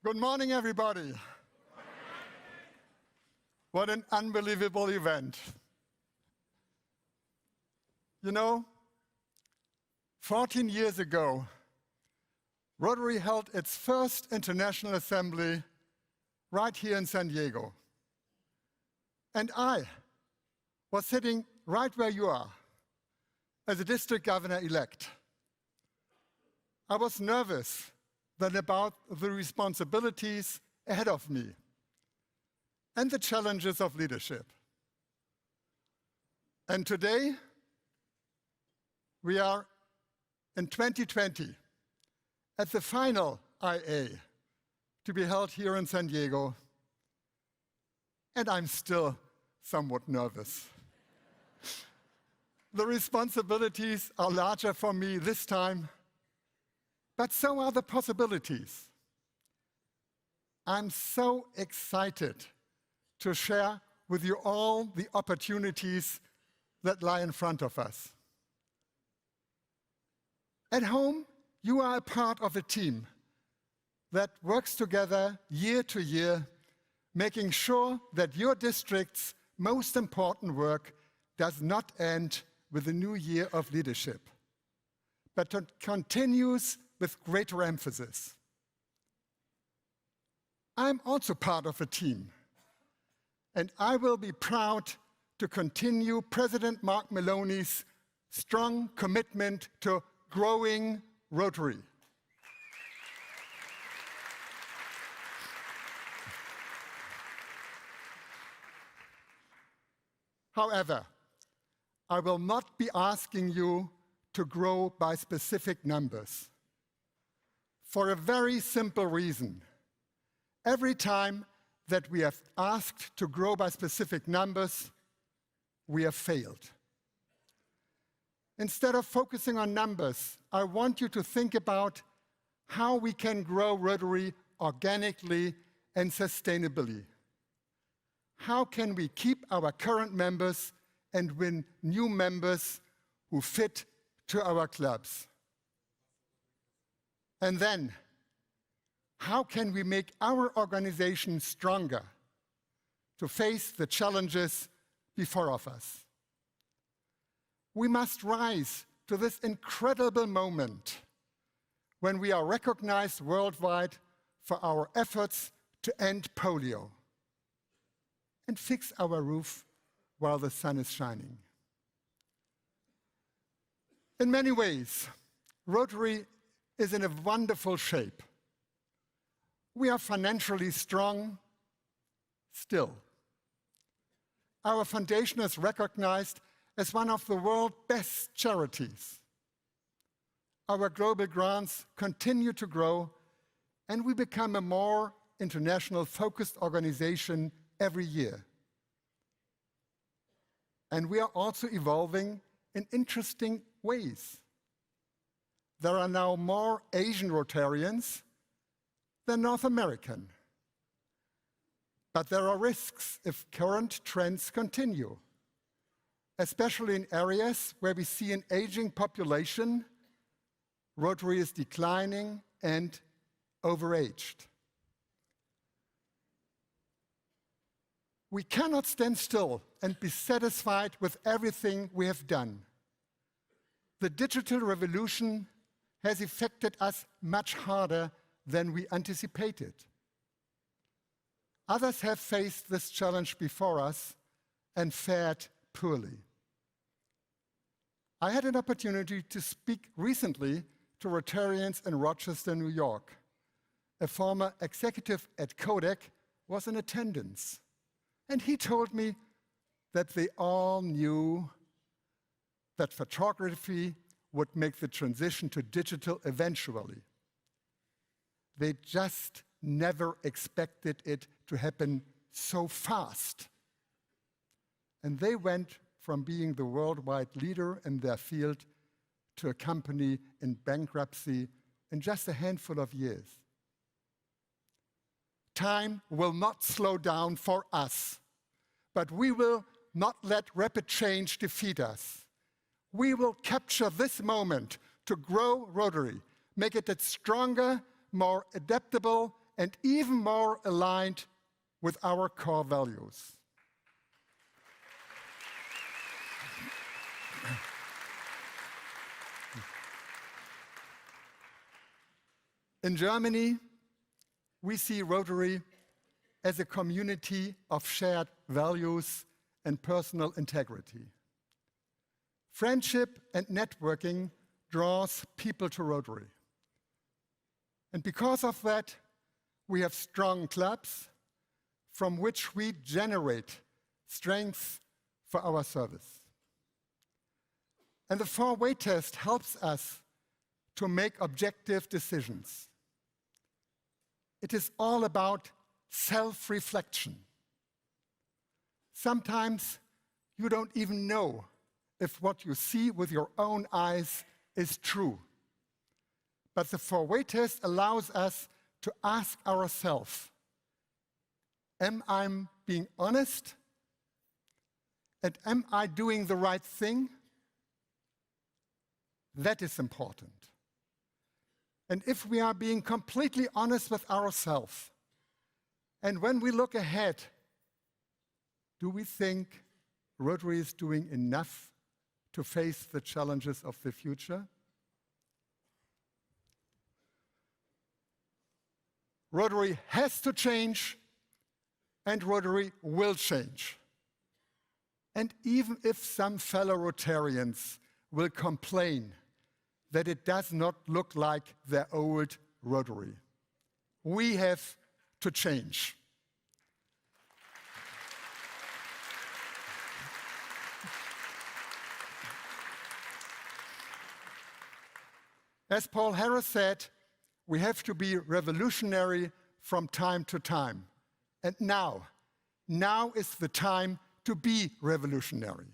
Good morning, everybody. What an unbelievable event. You know, 14 years ago, Rotary held its first international assembly right here in San Diego. And I was sitting right where you are as a district governor-elect. I was nervous then about the responsibilities ahead of me and the challenges of leadership. And today, we are in 2020 at the final IA to be held here in San Diego, and I'm still somewhat nervous. The responsibilities are larger for me this time, but so are the possibilities. I'm so excited to share with you all the opportunities that lie in front of us. At home, you are a part of a team that works together year to year, making sure that your district's most important work does not end with a new year of leadership, but continues with greater emphasis. I'm also part of a team, and I will be proud to continue President Mark Maloney's strong commitment to growing Rotary. However, I will not be asking you to grow by specific numbers. For a very simple reason. Every time that we have asked to grow by specific numbers, we have failed. Instead of focusing on numbers, I want you to think about how we can grow Rotary organically and sustainably. How can we keep our current members and win new members who fit to our clubs? And then, how can we make our organization stronger to face the challenges before us? We must rise to this incredible moment when we are recognized worldwide for our efforts to end polio and fix our roof while the sun is shining. In many ways, Rotary is in a wonderful shape. We are financially strong still. Our foundation is recognized as one of the world's best charities. Our global grants continue to grow, and we become a more international focused organization every year. And we are also evolving in interesting ways. There are now more Asian Rotarians than North American. But there are risks if current trends continue, especially in areas where we see an aging population, Rotary is declining and overaged. We cannot stand still and be satisfied with everything we have done. The digital revolution has affected us much harder than we anticipated. Others have faced this challenge before us and fared poorly. I had an opportunity to speak recently to Rotarians in Rochester, New York. A former executive at Kodak was in attendance, and he told me that they all knew that photography would make the transition to digital eventually. They just never expected it to happen so fast. And they went from being the worldwide leader in their field to a company in bankruptcy in just a handful of years. Time will not slow down for us, but we will not let rapid change defeat us. We will capture this moment to grow Rotary, make it stronger, more adaptable, and even more aligned with our core values. In Germany, we see Rotary as a community of shared values and personal integrity. Friendship and networking draws people to Rotary. And because of that, we have strong clubs from which we generate strength for our service. And the 4-way test helps us to make objective decisions. It is all about self-reflection. Sometimes you don't even know if what you see with your own eyes is true. But the 4-way test allows us to ask ourselves, am I being honest? And am I doing the right thing? That is important. And if we are being completely honest with ourselves, and when we look ahead, do we think Rotary is doing enough to face the challenges of the future? Rotary has to change, and Rotary will change. And even if some fellow Rotarians will complain that it does not look like their old Rotary, we have to change. As Paul Harris said, we have to be revolutionary from time to time. And now is the time to be revolutionary.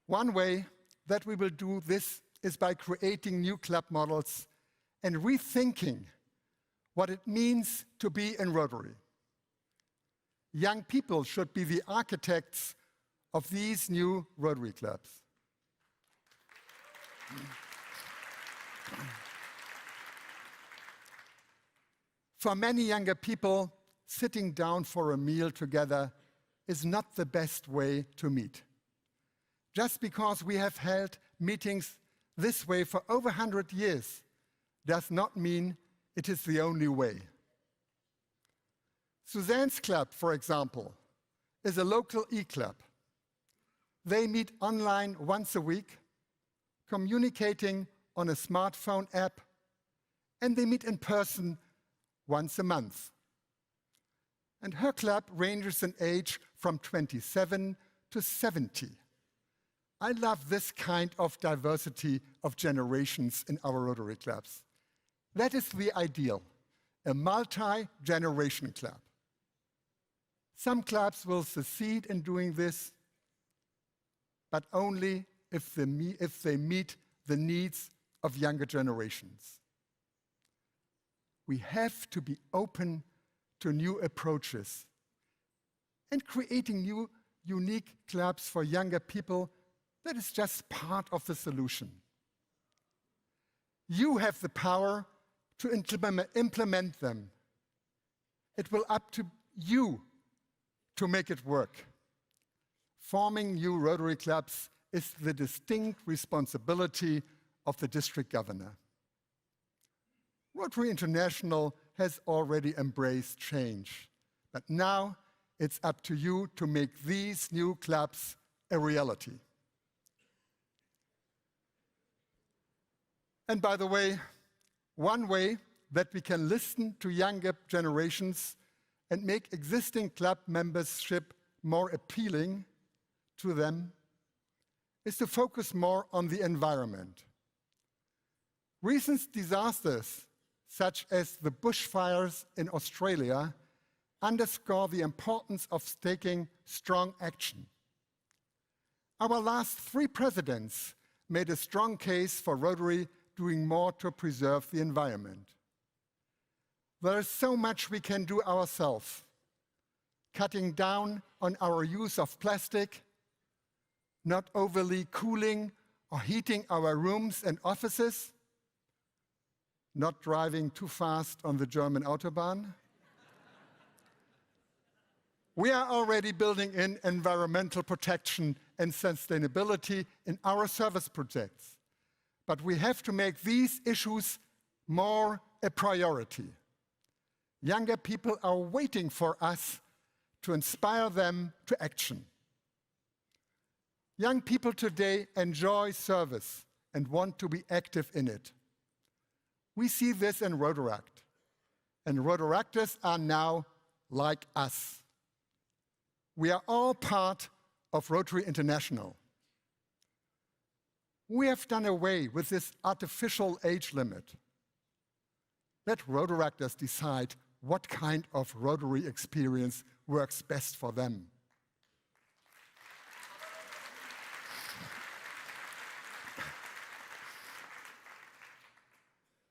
One way that we will do this is by creating new club models and rethinking what it means to be in Rotary. Young people should be the architects of these new Rotary clubs. For many younger people, sitting down for a meal together is not the best way to meet. Just because we have held meetings this way for over 100 years does not mean it is the only way. Suzanne's club, for example, is a local e-club. They meet online once a week, communicating on a smartphone app, and they meet in person once a month. And her club ranges in age from 27 to 70. I love this kind of diversity of generations in our Rotary clubs. That is the ideal, a multi-generation club. Some clubs will succeed in doing this, but only if they meet the needs of younger generations. We have to be open to new approaches, and creating new, unique clubs for younger people, that is just part of the solution. You have the power to implement them. It will up to you to make it work. Forming new Rotary clubs is the distinct responsibility of the district governor. Rotary International has already embraced change, but now it's up to you to make these new clubs a reality. And by the way, one way that we can listen to younger generations and make existing club membership more appealing to them is to focus more on the environment. Recent disasters, such as the bushfires in Australia, underscore the importance of taking strong action. Our last 3 presidents made a strong case for Rotary doing more to preserve the environment. There is so much we can do ourselves, cutting down on our use of plastic, not overly cooling or heating our rooms and offices, not driving too fast on the German Autobahn. We are already building in environmental protection and sustainability in our service projects. But we have to make these issues more a priority. Younger people are waiting for us to inspire them to action. Young people today enjoy service and want to be active in it. We see this in Rotaract, and Rotaractors are now like us. We are all part of Rotary International. We have done away with this artificial age limit. Let Rotaractors decide what kind of Rotary experience works best for them.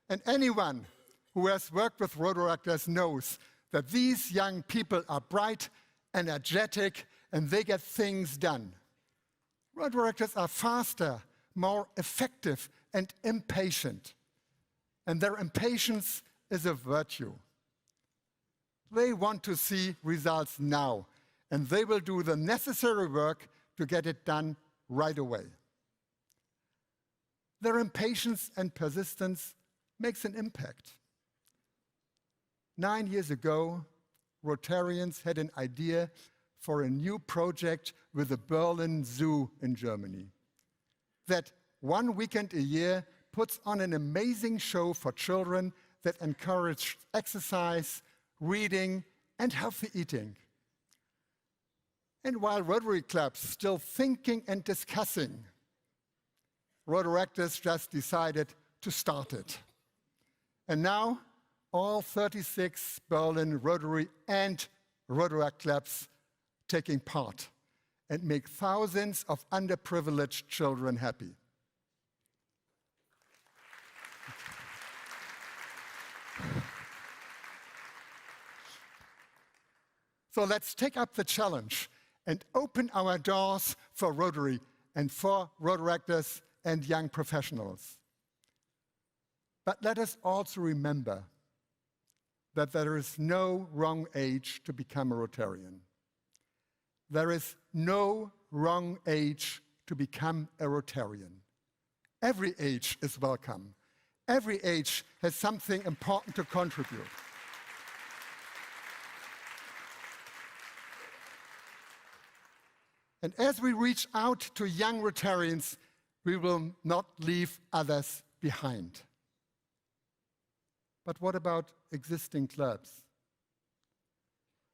And anyone who has worked with Rotaractors knows that these young people are bright, energetic, and they get things done. Rotaractors are faster, more effective, and impatient. And their impatience is a virtue. They want to see results now, and they will do the necessary work to get it done right away. Their impatience and persistence makes an impact. 9 years ago, Rotarians had an idea for a new project with the Berlin Zoo in Germany that 1 weekend a year puts on an amazing show for children that encourage exercise, reading, and healthy eating. And while Rotary clubs still thinking and discussing, Rotaractors just decided to start it. And now, all 36 Berlin Rotary and Rotaract clubs taking part and make thousands of underprivileged children happy. So let's take up the challenge and open our doors for Rotary and for Rotaractors and young professionals. But let us also remember that there is no wrong age to become a Rotarian. There is no wrong age to become a Rotarian. Every age is welcome. Every age has something important to contribute. And as we reach out to young Rotarians, we will not leave others behind. But what about existing clubs?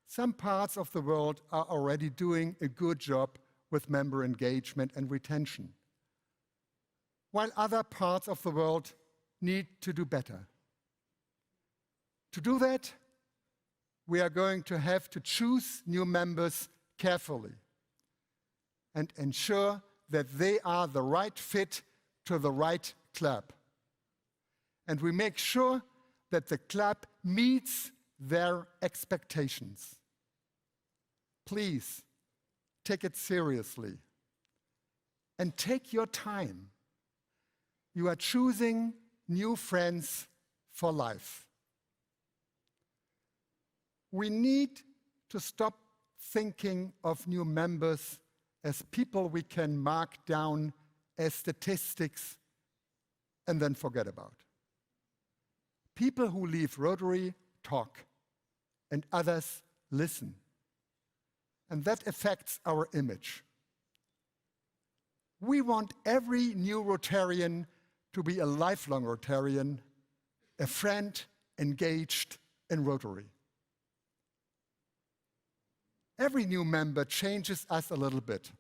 Some parts of the world are already doing a good job with member engagement and retention, while other parts of the world need to do better. To do that, we are going to have to choose new members carefully and ensure that they are the right fit to the right club. And we make sure that the club meets their expectations. Please take it seriously and take your time. You are choosing new friends for life. We need to stop thinking of new members as people we can mark down as statistics and then forget about. People who leave Rotary talk, and others listen. And that affects our image. We want every new Rotarian to be a lifelong Rotarian, a friend engaged in Rotary. Every new member changes us a little bit.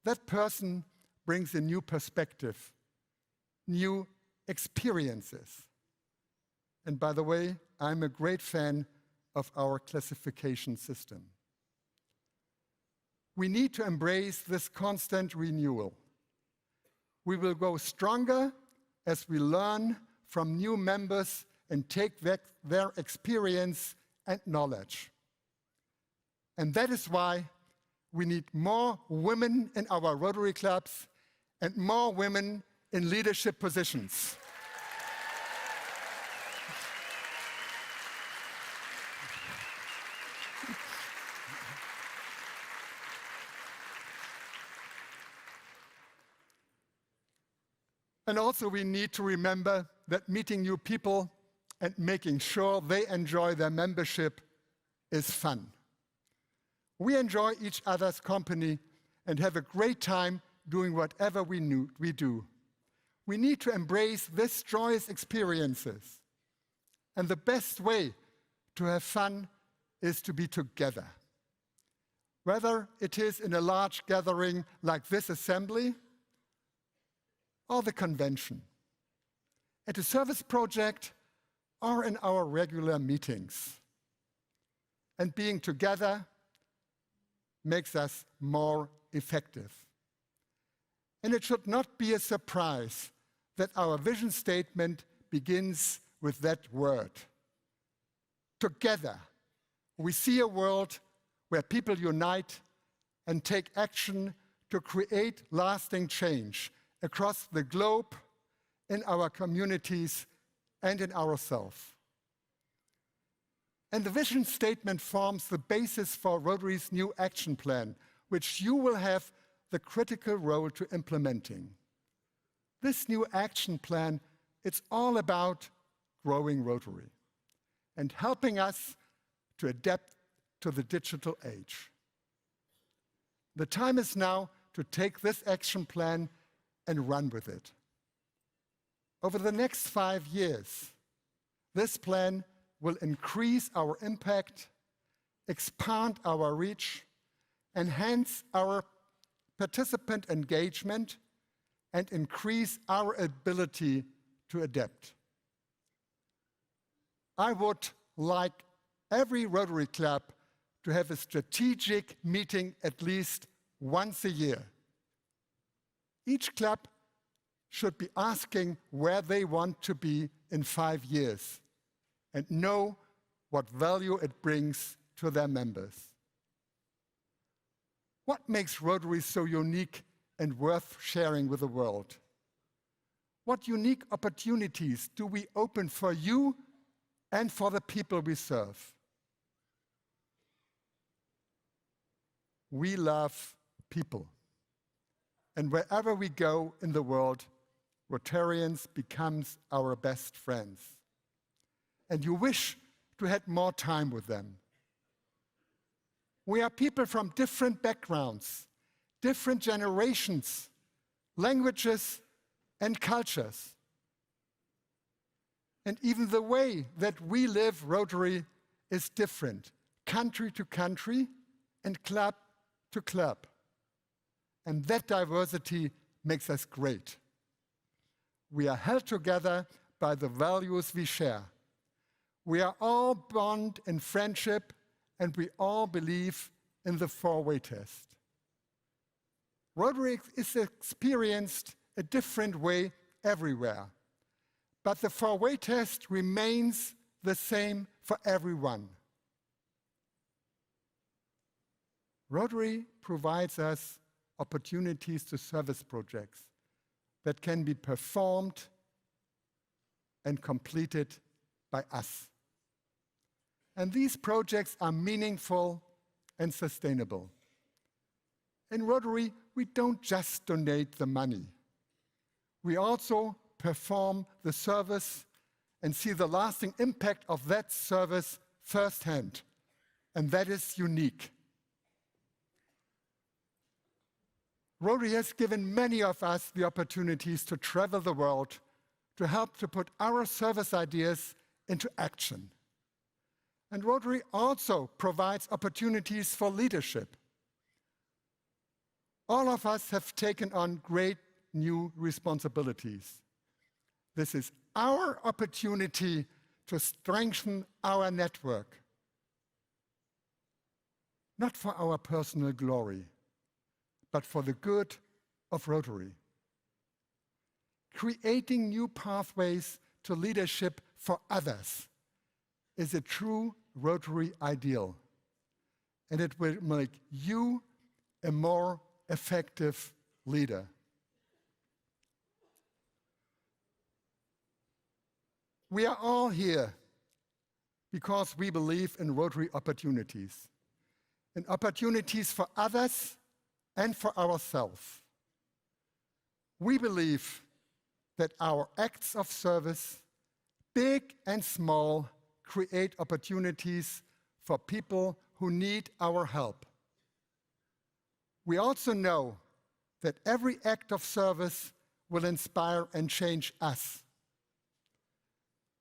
That person brings a new perspective, new experiences. And by the way, I'm a great fan of our classification system. We need to embrace this constant renewal. We will go stronger as we learn from new members and take their experience and knowledge. And that is why we need more women in our Rotary clubs and more women in leadership positions. And also we need to remember that meeting new people and making sure they enjoy their membership is fun. We enjoy each other's company and have a great time doing whatever we do. We need to embrace these joyous experiences. And the best way to have fun is to be together. Whether it is in a large gathering like this assembly or the convention, at a service project or in our regular meetings. And being together makes us more effective. And it should not be a surprise that our vision statement begins with that word. Together, we see a world where people unite and take action to create lasting change across the globe, in our communities, and in ourselves. And the vision statement forms the basis for Rotary's new action plan, which you will have the critical role to implementing. This new action plan, it's all about growing Rotary and helping us to adapt to the digital age. The time is now to take this action plan and run with it. Over the next 5 years, this plan will increase our impact, expand our reach, enhance our participant engagement, and increase our ability to adapt. I would like every Rotary Club to have a strategic meeting at least once a year. Each club should be asking where they want to be in 5 years and know what value it brings to their members. What makes Rotary so unique and worth sharing with the world? What unique opportunities do we open for you and for the people we serve? We love people. And wherever we go in the world, Rotarians becomes our best friends. And you wish to have more time with them. We are people from different backgrounds, different generations, languages, and cultures. And even the way that we live Rotary is different, country to country and club to club. And that diversity makes us great. We are held together by the values we share. We are all bound in friendship, and we all believe in the four-way test. Rotary is experienced a different way everywhere, but the four-way test remains the same for everyone. Rotary provides us opportunities to service projects that can be performed and completed by us. And these projects are meaningful and sustainable. In Rotary, we don't just donate the money. We also perform the service and see the lasting impact of that service firsthand. And that is unique. Rotary has given many of us the opportunities to travel the world to help to put our service ideas into action. And Rotary also provides opportunities for leadership. All of us have taken on great new responsibilities. This is our opportunity to strengthen our network, not for our personal glory, but for the good of Rotary. Creating new pathways to leadership for others is a true Rotary ideal, and it will make you a more effective leader. We are all here because we believe in Rotary opportunities, in opportunities for others and for ourselves. We believe that our acts of service, big and small, create opportunities for people who need our help. We also know that every act of service will inspire and change us.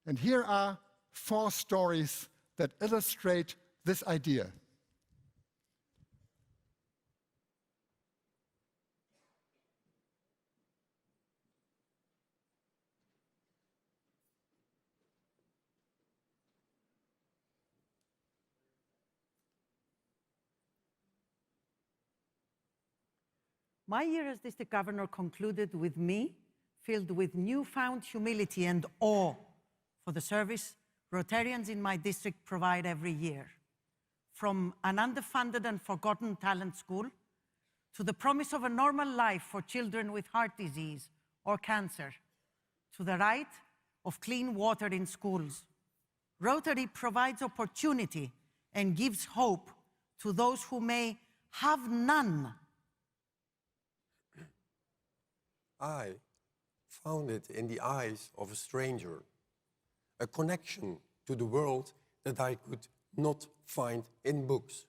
And here are 4 stories that illustrate this idea. My year as district governor concluded with me filled with newfound humility and awe for the service Rotarians in my district provide every year. From an underfunded and forgotten talent school to the promise of a normal life for children with heart disease or cancer, to the right of clean water in schools, Rotary provides opportunity and gives hope to those who may have none. I found it in the eyes of a stranger, a connection to the world that I could not find in books.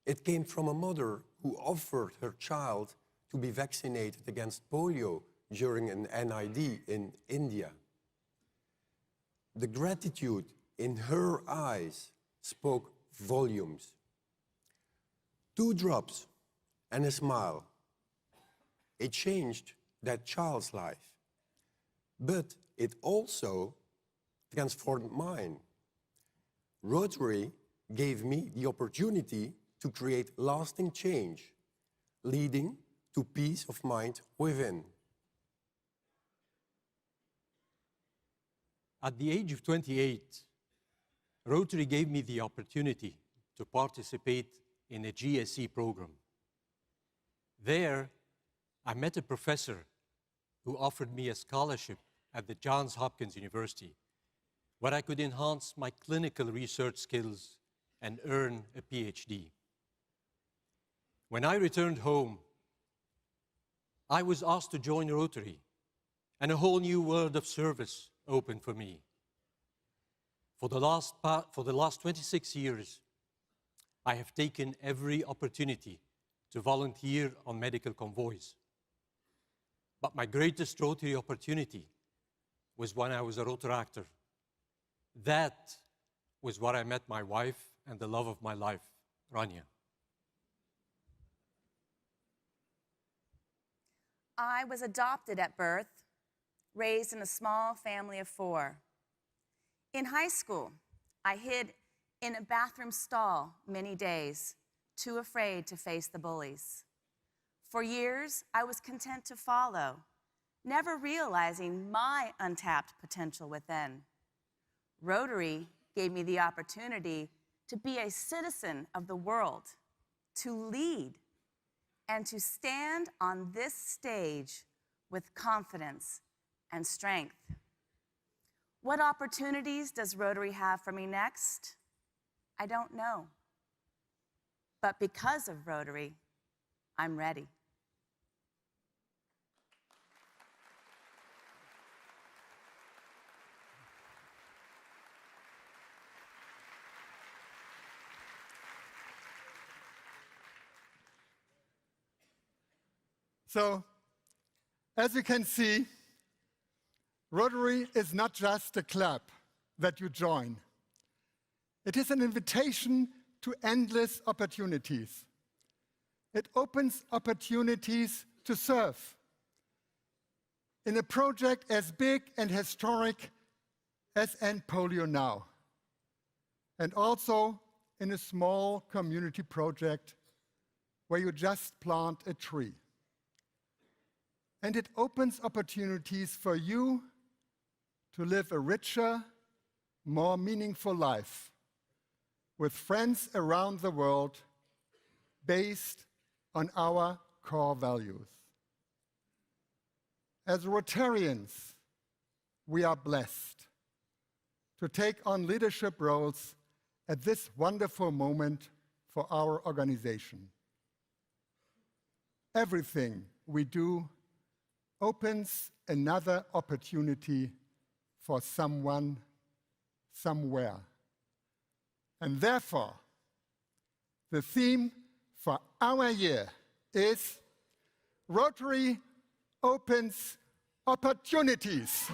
It came from a mother who offered her child to be vaccinated against polio during an NID in India. The gratitude in her eyes spoke volumes. 2 drops and a smile. It changed that child's life, but it also transformed mine. Rotary gave me the opportunity to create lasting change, leading to peace of mind within. At the age of 28, Rotary gave me the opportunity to participate in a GSE program. There, I met a professor who offered me a scholarship at the Johns Hopkins University, where I could enhance my clinical research skills and earn a PhD. When I returned home, I was asked to join Rotary, and a whole new world of service opened for me. For the last 26 years, I have taken every opportunity to volunteer on medical convoys. But my greatest Rotary opportunity was when I was a Rotaractor. That was where I met my wife and the love of my life, Rania. I was adopted at birth, raised in a small family of 4. In high school, I hid in a bathroom stall many days, too afraid to face the bullies. For years, I was content to follow, never realizing my untapped potential within. Rotary gave me the opportunity to be a citizen of the world, to lead, and to stand on this stage with confidence and strength. What opportunities does Rotary have for me next? I don't know. But because of Rotary, I'm ready. So, as you can see, Rotary is not just a club that you join. It is an invitation to endless opportunities. It opens opportunities to serve in a project as big and historic as End Polio Now, and also in a small community project where you just plant a tree. And it opens opportunities for you to live a richer, more meaningful life with friends around the world based on our core values. As Rotarians, we are blessed to take on leadership roles at this wonderful moment for our organization. Everything we do opens another opportunity for someone, somewhere. And therefore, the theme for our year is Rotary opens opportunities.